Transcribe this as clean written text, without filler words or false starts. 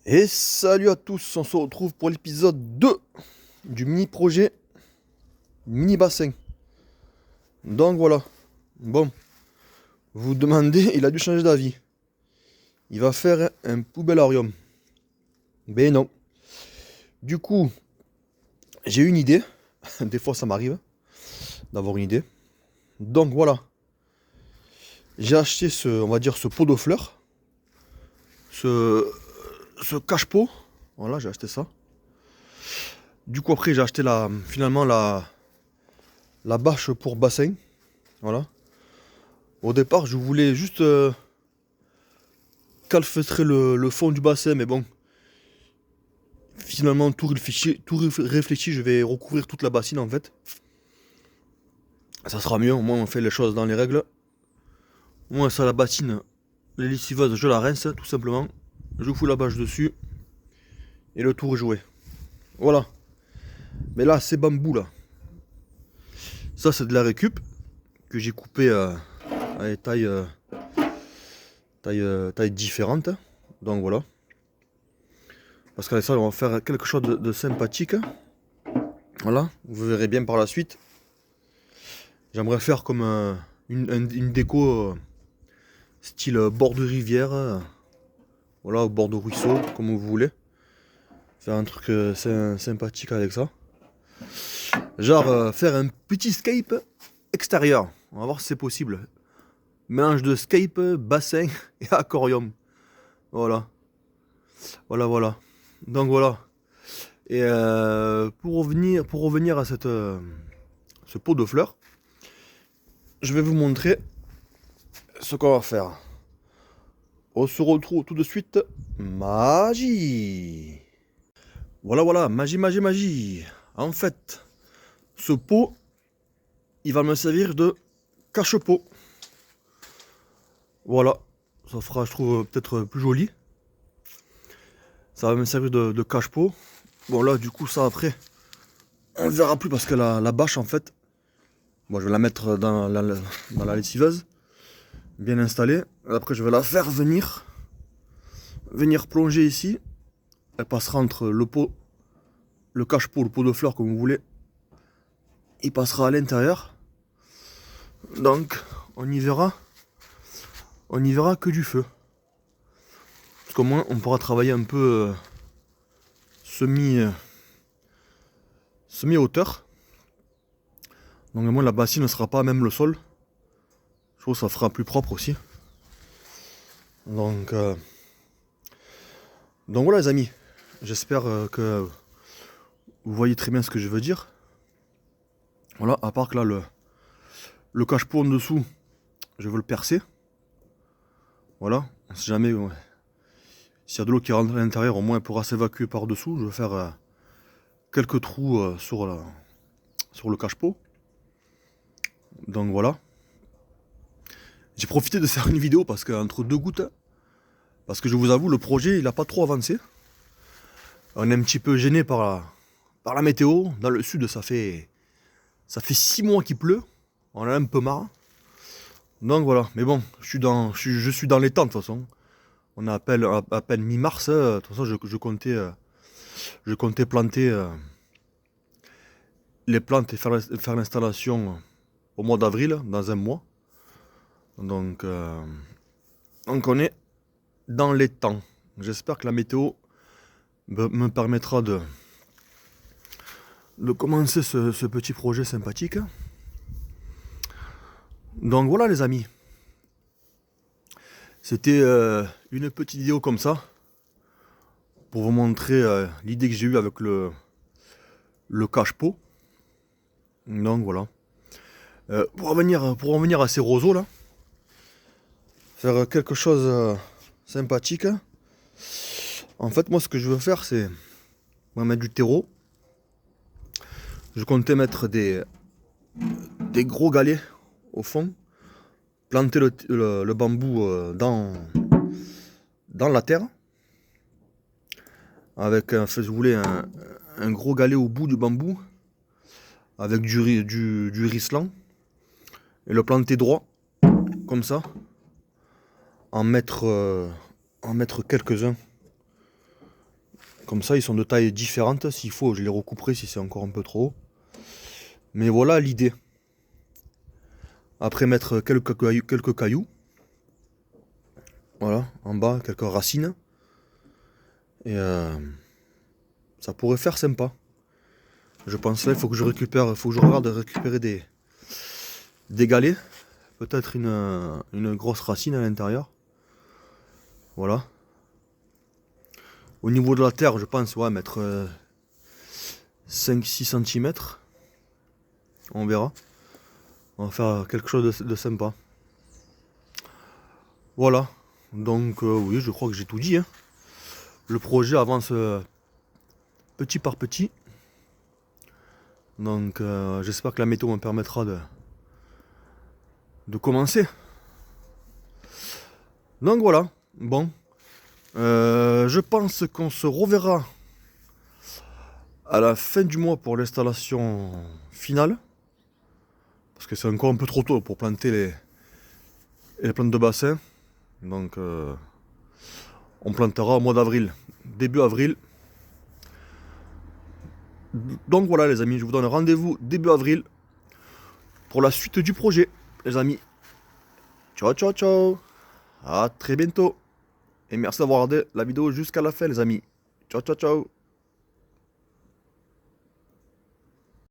Et salut à tous, on se retrouve pour l'épisode 2 du mini-projet mini-bassin. Donc voilà, bon, vous vous demandez, il a dû changer d'avis. Il va faire un poubellarium. Ben non. Du coup, j'ai une idée, des fois ça m'arrive d'avoir une idée. Donc voilà, j'ai acheté on va dire ce pot de fleurs, ce cache-pot. Voilà, j'ai acheté ça. Du coup après j'ai acheté finalement la bâche pour bassin. Voilà. Au départ je voulais juste calfeutrer le fond du bassin, mais bon. Finalement tout réfléchi, je vais recouvrir toute la bassine en fait. Ça sera mieux, au moins on fait les choses dans les règles. Moi ça la bassine, les lessiveuses je la rince tout simplement. Je fous la bâche dessus. Et le tour est joué. Voilà. Mais là ces bambous là. Ça c'est de la récup que j'ai coupé à des tailles différentes. Donc voilà. Parce qu'avec ça on va faire quelque chose de sympathique. Voilà, vous verrez bien par la suite. J'aimerais faire comme une déco style bord de rivière. Voilà, au bord de ruisseau, comme vous voulez. Faire un truc sympathique avec ça. Genre faire un petit scape extérieur. On va voir si c'est possible. Mélange de scape, bassin et aquarium. Voilà. Voilà. Donc voilà. Et pour revenir à ce pot de fleurs, je vais vous montrer ce qu'on va faire. On se retrouve tout de suite. Magie. Voilà, magie. En fait, ce pot, il va me servir de cache-pot. Voilà, ça fera, je trouve, peut-être plus joli. Ça va me servir de cache-pot. Bon là, du coup, ça après, on ne verra plus parce que la bâche, en fait, bon, je vais la mettre dans la lessiveuse, bien installée. Après, je vais la faire venir plonger ici. Elle passera entre le pot, le cache-pot, le pot de fleurs, comme vous voulez. Il passera à l'intérieur. Donc, on y verra que du feu. Parce qu'au moins, on pourra travailler un peu semi-hauteur. Donc au moins la bassine ne sera pas même le sol. Je trouve que ça fera plus propre aussi. Donc voilà les amis. J'espère que vous voyez très bien ce que je veux dire. Voilà, à part que là le cache-pot en dessous, je veux le percer. Voilà, on sait jamais. Ouais. S'il y a de l'eau qui rentre à l'intérieur, au moins elle pourra s'évacuer par dessous. Je vais faire quelques trous sur le cache-pot. Donc voilà. J'ai profité de faire une vidéo parce qu'entre deux gouttes, parce que je vous avoue, le projet il n'a pas trop avancé. On est un petit peu gêné par la météo. Dans le sud, ça fait 6 mois qu'il pleut. On a un peu marre. Donc voilà. Mais bon, je suis dans les temps de toute façon. On a à peine mi-mars. De toute façon, je comptais planter les plantes et faire l'installation au mois d'avril, dans un mois. Donc on est dans les temps. J'espère que la météo me permettra de commencer ce petit projet sympathique. Donc voilà les amis. C'était une petite vidéo comme ça pour vous montrer l'idée que j'ai eue avec le cache-pot. Donc voilà. Pour revenir à ces roseaux là, faire quelque chose sympathique. En fait, moi ce que je veux faire, c'est mettre du terreau. Je comptais mettre des gros galets au fond, planter le bambou dans la terre, avec si vous voulez un gros galet au bout du bambou, avec du riesling, et le planter droit, comme ça, en mettre quelques-uns. Comme ça, ils sont de tailles différentes. S'il faut, je les recouperai si c'est encore un peu trop haut. Mais voilà l'idée. Après, mettre quelques cailloux. Voilà, en bas, quelques racines. Et ça pourrait faire sympa. Je pense là, il faut que je récupère, faut que je regarde récupérer des galets. Peut-être une grosse racine à l'intérieur. Voilà. Au niveau de la terre, je pense, ouais, mettre 5-6 cm. On verra. On va faire quelque chose de sympa. Voilà. Donc oui, je crois que j'ai tout dit, hein. Le projet avance petit par petit. Donc j'espère que la météo me permettra de commencer. Donc voilà. Bon. Je pense qu'on se reverra à la fin du mois pour l'installation finale. Parce que c'est encore un peu trop tôt pour planter les plantes de bassin. Donc on plantera au mois d'avril, début avril. Donc voilà les amis, je vous donne rendez-vous début avril pour la suite du projet, les amis. Ciao ciao ciao. À très bientôt. Et merci d'avoir regardé la vidéo jusqu'à la fin les amis. Ciao ciao ciao.